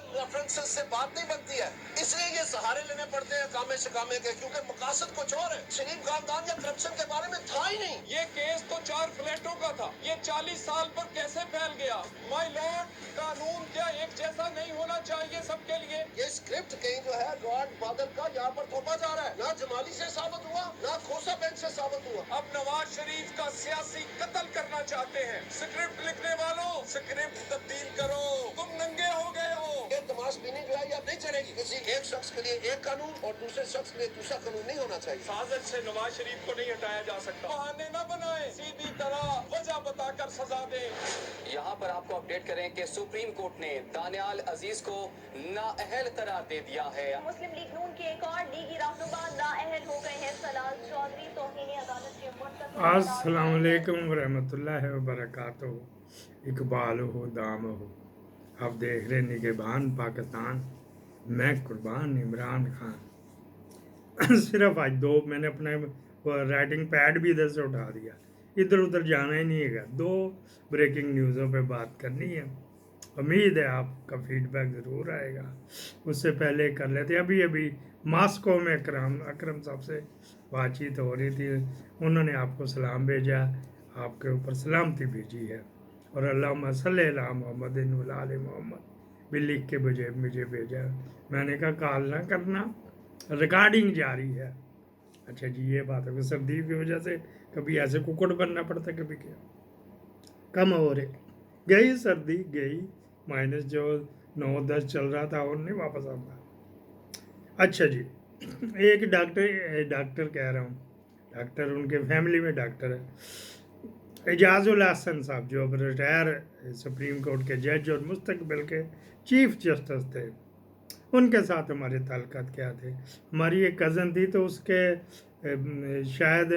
References से बात नहीं बनती है, इसलिए ये सहारे लेने पड़ते हैं कामे शिकामे के, क्योंकि मकासद कुछ और है। शरीफ खानदान या करप्शन के बारे में था ही नहीं। ये केस तो 4 फ्लैटों का था, ये 40 साल पर कैसे फैल गया? माय लॉर्ड, कानून क्या एक जैसा नहीं होना चाहिए सबके लिए? ये स्क्रिप्ट कहीं जो है गॉड फादर का यहाँ पर थोपा जा रहा है, ना जमाली से साबित हुआ, ना खोसा बेंच से साबित हुआ। अब नवाज शरीफ का सियासी कत्ल करना चाहते हैं। स्क्रिप्ट लिखने वालों, स्क्रिप्ट तब्दील करो, तुम नंगे हो गए हो। ये तमाशबीनी जो है ये अब नहीं चलेगी। किसी एक शख्स के लिए एक कानून और दूसरे शख्स के लिए दूसरा कानून नहीं होना चाहिए। साजिश से नवाज शरीफ को नहीं हटाया जा सकता। बहाने न बनाए, सीधी तरह वजह बताकर सजा दे। यहाँ पर आपको अपडेट करें कि सुप्रीम कोर्ट ने दानियाल अजीज को नाअहल करार दे दिया है। मुस्लिम लीग नून के एक और लीगी रहनुमा नाअहल हो गए हैं। सलाल चौधरी तौहीन अदालत के मुंतज़िर। अस्सलाम वालेकुम रहमतुल्लाहि व बरकातुहू। इकबाल हो दाम हो, आप देख रहे निगहबान पाकिस्तान, मैं कुर्बान इमरान खान। सिर्फ आज दो मैंने अपना राइटिंग पैड भी इधर से उठा दिया, इधर उधर जाना ही नहीं है। दो ब्रेकिंग न्यूज़ों पे बात करनी है। उम्मीद है आपका फीडबैक ज़रूर आएगा। उससे पहले कर लेते, अभी मॉस्को में अकरम साहब से बातचीत हो रही थी, उन्होंने आपको सलाम भेजा, आपके ऊपर सलामती भेजी है, और अल्लाहुम्मा सल्ली अला मुहम्मदिन व आले मोहम्मद भी लिख के मुझे भेजा। मैंने कहा कॉल ना करना, रिकॉर्डिंग जारी है। अच्छा जी, ये बात है। सर्दी की वजह से कभी ऐसे कुकड़ बनना पड़ता, कभी क्या कम हो रहे। गई सर्दी गई, माइनस जो 9-10 चल रहा था और नहीं वापस आता। अच्छा जी, एक डॉक्टर कह रहा हूँ, डॉक्टर उनके फैमिली में डॉक्टर है, एजाजुल हसन साहब, जो अब रिटायर सुप्रीम कोर्ट के जज और मुस्तकबिल के चीफ जस्टिस थे। उनके साथ हमारे ताल्लुकात क्या थे? हमारी एक कज़न थी, तो उसके शायद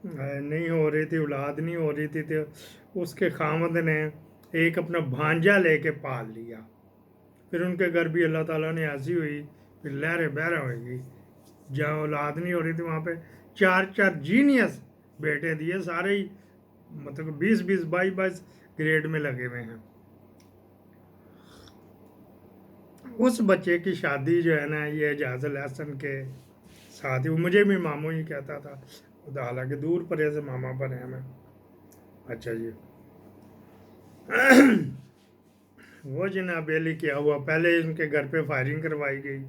नहीं हो रही थी, औलाद नहीं हो रही थी, तो उसके खामद ने एक अपना भांजा लेके पाल लिया। फिर उनके घर भी अल्लाह ताला ने ऐसी हुई, फिर लहरें बहरा होगी। जहाँ औलाद नहीं हो रही थी वहाँ पे 4 जीनियस बेटे दिए, सारे ही मतलब 20-20, 22-22 ग्रेड में लगे हुए हैं। उस बच्चे की शादी जो है ना, ये एजाजुल हसन के साथ ही, वो मुझे भी मामू ही कहता था, हालांकि दूर पर ऐसे मामा पर है मैं। अच्छा जी, वो जनाबेली क्या हुआ, पहले उनके घर पे फायरिंग करवाई गई।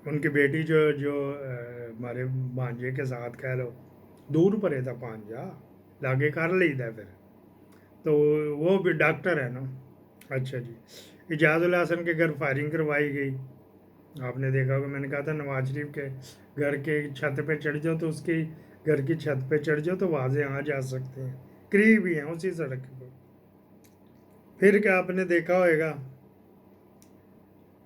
उनकी बेटी जो हमारे भांजे के साथ कह लो, दूर पर था भांजा, लागे कर लीदा फिर तो वो भी डॉक्टर है ना। अच्छा जी, एजाजुल हसन के घर फायरिंग करवाई गई। आपने देखा होगा, मैंने कहा था नवाज शरीफ के घर के छत पे चढ़ जाओ, तो उसकी घर की छत पे चढ़ जाओ तो वाजे आ जा सकते हैं, करीब ही हैं उसी सड़क पर। फिर क्या आपने देखा होगा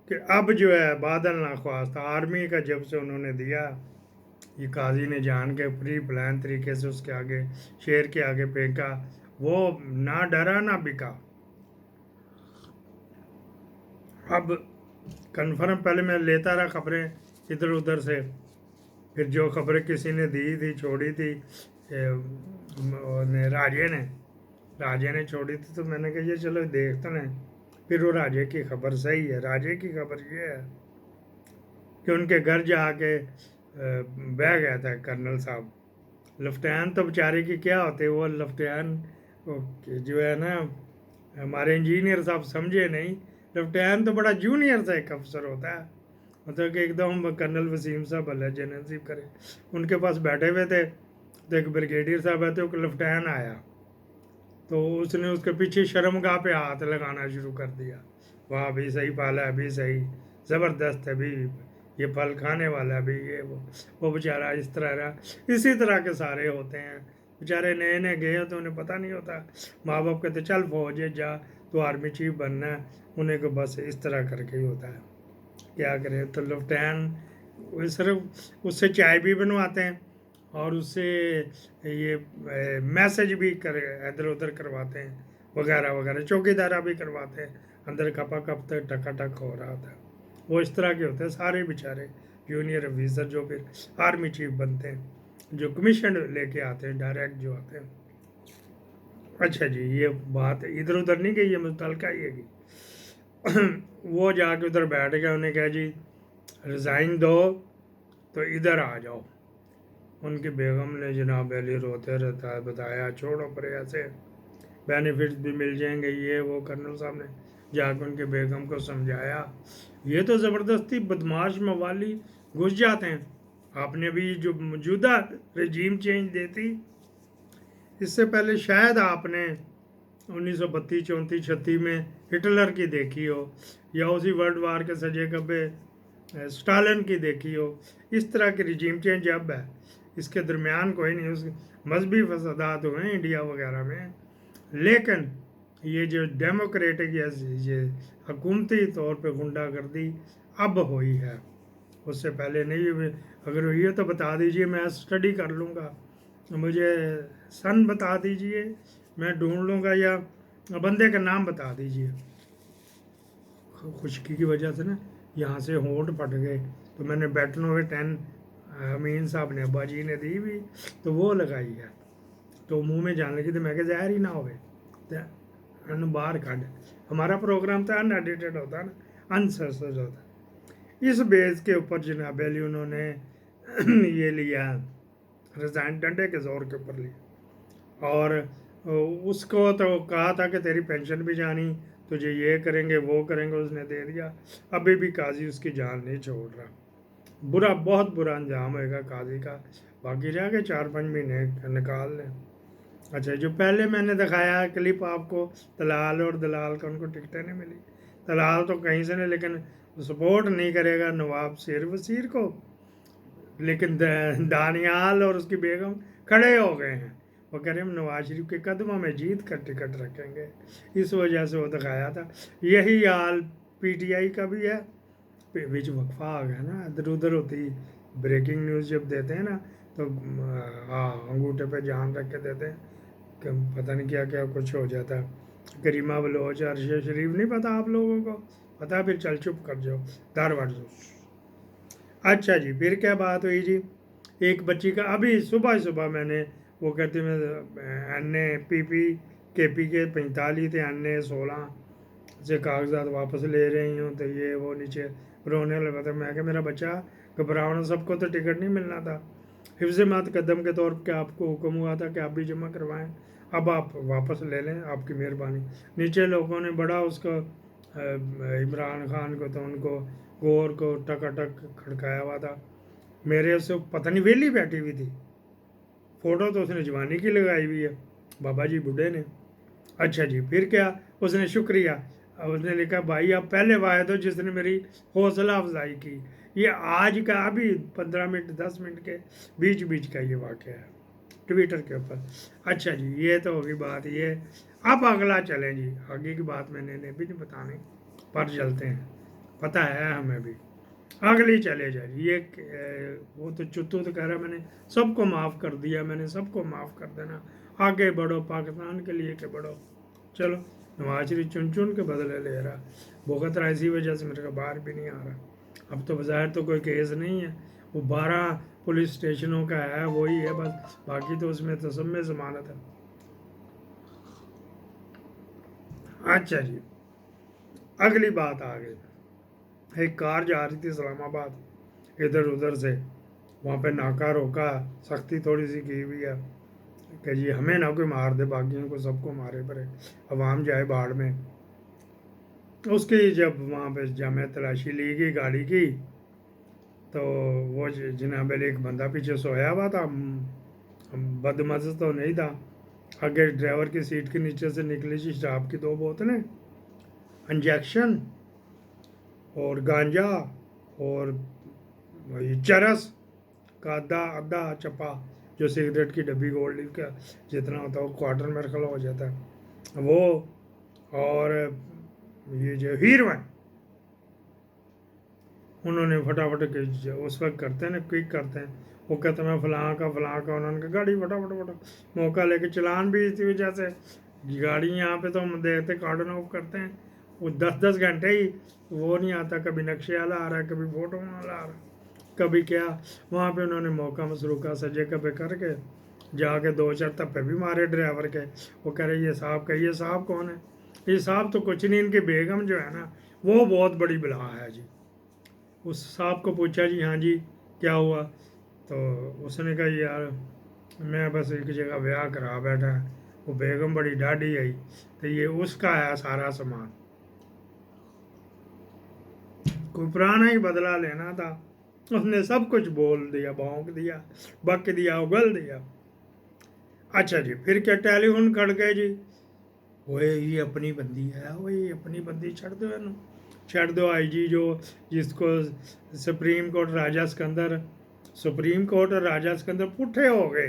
कि अब जो है बादल नाख्वास्ता आर्मी का जब से उन्होंने दिया, ये काजी ने जान के प्री प्लान तरीके से उसके आगे शेर के आगे फेंका, वो ना डरा ना बिका। अब कन्फर्म पहले मैं लेता रहा खबरें इधर उधर से, फिर जो खबरें किसी ने दी थी छोड़ी थी राजे ने छोड़ी थी, तो मैंने कहा ये चलो देखते हैं। फिर वो राजे की खबर सही है। राजे की खबर ये है कि उनके घर जाके बह गया था कर्नल साहब। लेफ्टिनेंट तो बेचारे की क्या होते, वो लेफ्टिनेंट जो है ना, हमारे इंजीनियर साहब समझे नहीं, लेफ्टिनेंट तो बड़ा जूनियर सा एक अफसर होता है, मतलब कि एकदम कर्नल वसीम साहब अल्लाह जन्नत नसीब करे, उनके पास बैठे हुए थे। तो एक ब्रिगेडियर साहब है, तो एक लेफ्टिनेंट आया, तो उसने उसके पीछे शर्मगाह पे हाथ लगाना शुरू कर दिया। वाह भी सही पाला है, भी सही ज़बरदस्त है, भी ये फल खाने वाला है, भी ये वो बेचारा इस तरह रहा। इसी तरह के सारे होते हैं बेचारे, नए नए गए तो उन्हें पता नहीं होता। माँ बाप कहते चल फौज जा, तो आर्मी चीफ बनना है, उन्हें को बस इस तरह करके ही होता है। क्या करें, तो लेफ्टिनेंट सिर्फ उससे चाय भी बनवाते हैं और उससे ये मैसेज भी इधर उधर करवाते हैं, वगैरह वगैरह, चौकीदारा भी करवाते हैं। अंदर खपा कप तक टकाटक हो रहा था। वो इस तरह के होते हैं सारे बेचारे जूनियर ऑफिसर, जो फिर आर्मी चीफ बनते हैं, जो कमीशन लेके आते हैं, डायरेक्ट जो आते हैं। अच्छा जी, ये बात इधर उधर नहीं गई, ये मुतलका ही है कि वो जाके उधर बैठ गए, उन्हें कहा जी रिज़ाइन दो तो इधर आ जाओ। उनकी बेगम ने जनाब अली रोते रहता है बताया छोड़ो पर ऐसे बेनिफिट्स भी मिल जाएंगे, ये वो। कर्नल साहब ने जाकर उनके बेगम को समझाया। ये तो ज़बरदस्ती बदमाश मवाली घुस जाते हैं। आपने भी जो मौजूदा रजीम चेंज देती, इससे पहले शायद आपने 1932, 34, 36 में हिटलर की देखी हो, या उसी वर्ल्ड वार के सजे कब्बे स्टालिन की देखी हो। इस तरह की रजीम चेंज अब है, इसके दरमियान कोई नहीं। उस मजहबी फसादात हुए हैं इंडिया वगैरह में, लेकिन ये जो डेमोक्रेटिक या ये हुकूमती तौर पे गुंडागर्दी अब हुई है, उससे पहले नहीं हुई। अगर हुई है तो बता दीजिए, मैं स्टडी कर लूँगा। मुझे सन बता दीजिए, मैं ढूंढ लूँगा, या बंदे का नाम बता दीजिए। खुशकी की वजह से ना यहाँ से होंठ फट गए, तो मैंने बैटनोवे 10 अमीन साहब ने अब्बा जी ने दी भी, तो वो लगाई है, तो मुंह में जाने लगी, तो मैं क्या जहर ही ना होवे तो बाहर काट। हमारा प्रोग्राम तो अनएडिटेड होता है ना, अनसर्सर्ड होता है। इस बेस के ऊपर जनाब अली उन्होंने ये लिया, रिजाइन डंडे के ज़ोर के ऊपर लिया, और उसको तो कहा था कि तेरी पेंशन भी जानी, तुझे ये करेंगे वो करेंगे, उसने दे दिया। अभी भी काजी उसकी जान नहीं छोड़ रहा। बुरा, बहुत बुरा अंजाम होएगा काजी का। बाकी जाके 4-5 महीने निकाल लें। अच्छा, जो पहले मैंने दिखाया क्लिप आपको, तलाल और दलाल का, उनको टिकटें नहीं मिली। तलाल तो कहीं से नहीं, लेकिन सपोर्ट नहीं करेगा नवाब शेर वसीर को, लेकिन दानियाल और उसकी बेगम खड़े हो गए हैं। वो कह रहे हम नवाज शरीफ के कदमों में जीत कर टिकट रखेंगे। इस वजह से वो दिखाया था। यही हाल PTI का भी है। बीच वक्फा आ गया ना, इधर उधर होती ब्रेकिंग न्यूज़ जब देते हैं ना, तो हाँ अंगूठे पे जान रख के देते हैं कि पता नहीं क्या क्या कुछ हो जाता। करीमा बलोच, अरशद शरीफ नहीं पता आप लोगों को? पता, फिर चल चुप कर जाओ, दारवाड़ जाओ। अच्छा जी, फिर क्या बात हुई जी? एक बच्ची का अभी सुबह सुबह मैंने, वो कहती मैं NA PP KP के 45 थे, NA 16 से कागजात वापस ले रही हूँ, तो ये वो नीचे रोने लगा था। मैं क्या मेरा बच्चा घबराना, सबको तो टिकट नहीं मिलना था। हिफ्ज़ मुक़द्दम के तौर पर आपको हुक्म हुआ था कि आप भी जमा करवाएं, अब आप वापस ले लें, आपकी मेहरबानी। नीचे लोगों ने बड़ा उसको इमरान खान को, तो उनको गौर को टकाटक खड़काया हुआ था। मेरे उससे पता नहीं वेली बैठी हुई थी, फ़ोटो तो उसने जवानी की लगाई हुई है, बाबा जी बूढ़े ने। अच्छा जी, फिर क्या? उसने शुक्रिया, उसने लिखा भाई आप पहले वाहिद हो जिसने मेरी हौसला अफजाई की। ये आज का अभी 15 मिनट 10 मिनट के बीच का ये वाक़या है ट्विटर के ऊपर। अच्छा जी, ये तो होगी बात ये। अब अगला चलें जी, आगे की बात मैंने भी नहीं बतानी, पर चलते हैं, पता है हमें भी। अगली चले जाए ये वो तो चुत्तू तो कह रहा मैंने सबको माफ़ कर दिया, मैंने सबको माफ़ कर देना, आगे बढ़ो, पाकिस्तान के लिए के बढ़ो। चलो, नवाज शरीफ चुन चुन के बदले ले रहा, भुगत रहा, इसी वजह से मेरे को बाहर भी नहीं आ रहा। अब तो बज़ाहिर तो कोई केस नहीं है, वो 12 पुलिस स्टेशनों का है, वही है बस, बाकी तो उसमें तो सब में ज़मानत है। अच्छा जी, अगली बात आ गई। एक कार जा रही थी इस्लामाबाद, इधर उधर से, वहाँ पे नाका रोका, सख्ती थोड़ी सी की हुई है कि जी हमें ना कोई मार दे, बाकियों को सबको मारे पड़े, अवाम जाए बाढ़ में। उसकी जब वहाँ पे जामे तलाशी ली गई गाड़ी की, तो वो जनाब एक बंदा पीछे सोया हुआ था, बदमज़ तो नहीं था। आगे ड्राइवर की सीट के नीचे से निकली थी शराब की 2 बोतलें, इंजेक्शन और गांजा और चरस का आधा चप्पा, जो सिगरेट की डब्बी गोल्ड लीफ का जितना होता है वो क्वार्टर में रखा हो जाता है वो, और ये जो हीरोइन, उन्होंने फटाफट उस वक्त करते हैं ना, क्विक करते हैं, वो कहते हैं मैं फलां का, उन्होंने कहा गाड़ी फटाफट मौका लेके चलान भी इसी वजह से। गाड़ी यहाँ पे तो हम देखते कार्डन ऑफ करते हैं, वो 10-10 घंटे ही वो नहीं आता, कभी नक्शे वाला आ रहा है, कभी फोटो वाला आ रहा है, कभी क्या। वहाँ पे उन्होंने मौका मसरूका सजे कबे करके जाके 2-4 थप्पे भी मारे ड्राइवर के। वो कह रहे ये साहब कौन है? ये साहब तो कुछ नहीं, इनकी बेगम जो है ना वो बहुत बड़ी बला है जी। उस साहब को पूछा जी हाँ जी क्या हुआ? तो उसने कहा यार मैं बस एक जगह ब्याह करा बैठा है, वो बेगम बड़ी डाढ़ी आई, तो ये उसका है सारा सामान, कोई पुराना ही बदला लेना था, उसने सब कुछ बोल दिया, भौंक दिया, बक दिया, उगल दिया। अच्छा जी, फिर क्या टेलीफोन खड़ गए जी, वो ये अपनी बंदी है, वो ये अपनी बंदी छड़ दो इन्हू, छड़ दो। आई जी जो जिसको सुप्रीम कोर्ट और राजा सिकंदर पुट्ठे हो गए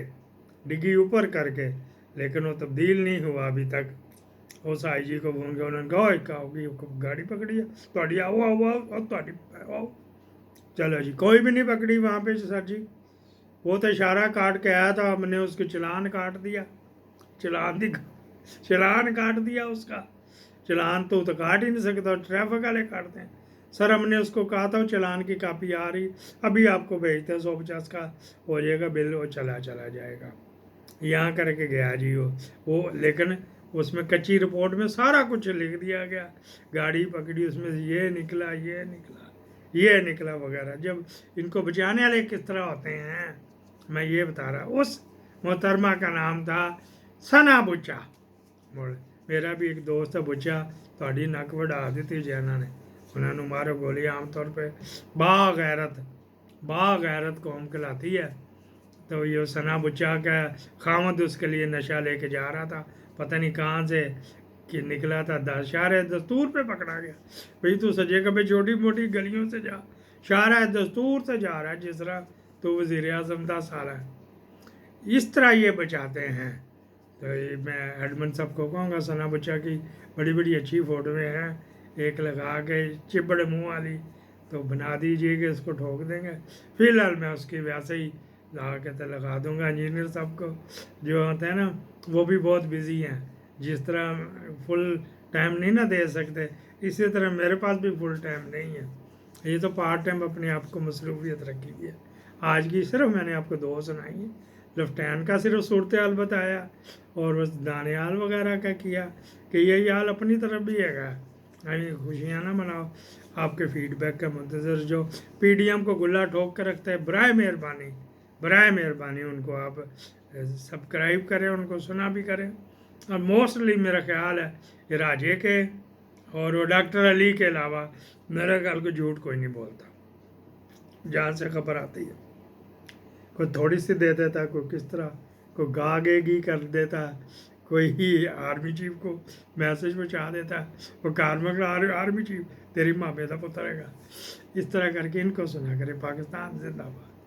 डिग्गी ऊपर करके, लेकिन वो तब्दील नहीं हुआ अभी तक। उस आई जी को फोन किया, उन्होंने कहा होगी गाड़ी पकड़ी है थोड़ी, आओ। चलो जी, कोई भी नहीं पकड़ी वहाँ पे सर जी। वो तो इशारा काट के आया था, हमने उसको चलान काट दिया, चलान काट दिया उसका। चलान तो काट ही नहीं सकता, ट्रैफिक वाले काटते हैं। सर हमने उसको कहा था वो चलान की कापी आ रही, अभी आपको भेजते हैं, 150 का हो जाएगा बिल, वो चला जाएगा। यहाँ करके गया जी वो लेकिन उसमें कच्ची रिपोर्ट में सारा कुछ लिख दिया गया, गाड़ी पकड़ी उसमें ये निकला वगैरह। जब इनको बचाने वाले किस तरह होते हैं मैं ये बता रहा। उस मोहतरमा का नाम था सना बुच्चा। मेरा भी एक दोस्त है बुच्चा, थोड़ी नक वढ़ा दी थी जैना ने, उन्होंने मारो गोली। आमतौर पे बागैरत कौम कहलाती है। तो ये सना बुच्चा का खामद उसके लिए नशा लेके जा रहा था, पता नहीं कहाँ से कि निकला था, शाहर दस्तूर पे पकड़ा गया। भाई तू सजे कभी छोटी मोटी गलियों से जा, शाहर दस्तूर से जा रहा है जिस तरह तो वज़ीर आज़म था साला। इस तरह ये बचाते हैं। तो ये मैं एडमन साहब को कहूँगा सना बुच्चा की बड़ी अच्छी फ़ोटोएँ हैं, एक लगा के चिबड़ मुँह वाली तो बना दीजिए कि इसको ठोक देंगे। फ़िलहाल मैं उसकी वैसे ही ला के तो लगा दूँगा। इंजीनियर साहब को जो होते हैं ना वो भी बहुत बिज़ी हैं, जिस तरह फुल टाइम नहीं ना दे सकते, इसी तरह मेरे पास भी फुल टाइम नहीं है। ये तो पार्ट टाइम अपने आप को मसरूफियत रखी हुई है। आज की सिर्फ मैंने आपको 2 सुनाई है। लेफ्टिनेंट का सिर्फ सूरत हाल बताया और बस दानियाल वगैरह का किया कि यही हाल अपनी तरफ भी है। अभी खुशियाँ ना मनाओ, आपके फीडबैक का मुंतज़र। जो PDM को गुल्ला ठोक कर रखते हैं, बराए मेहरबानी उनको आप सब्सक्राइब करें, उनको सुना भी करें। और मोस्टली मेरा ख्याल है ये राजे के और वो डॉक्टर अली के अलावा मेरे ख्याल को झूठ कोई नहीं बोलता, जहाँ से खबर आती है। कोई थोड़ी सी दे देता, कोई किस तरह, कोई गागेगी कर देता, कोई आर्मी चीफ को मैसेज पहुँचा देता, वो कारमक आर्मी चीफ तेरी मामे का पुत्र है। इस तरह करके इनको सुना करे। पाकिस्तान जिंदाबाद।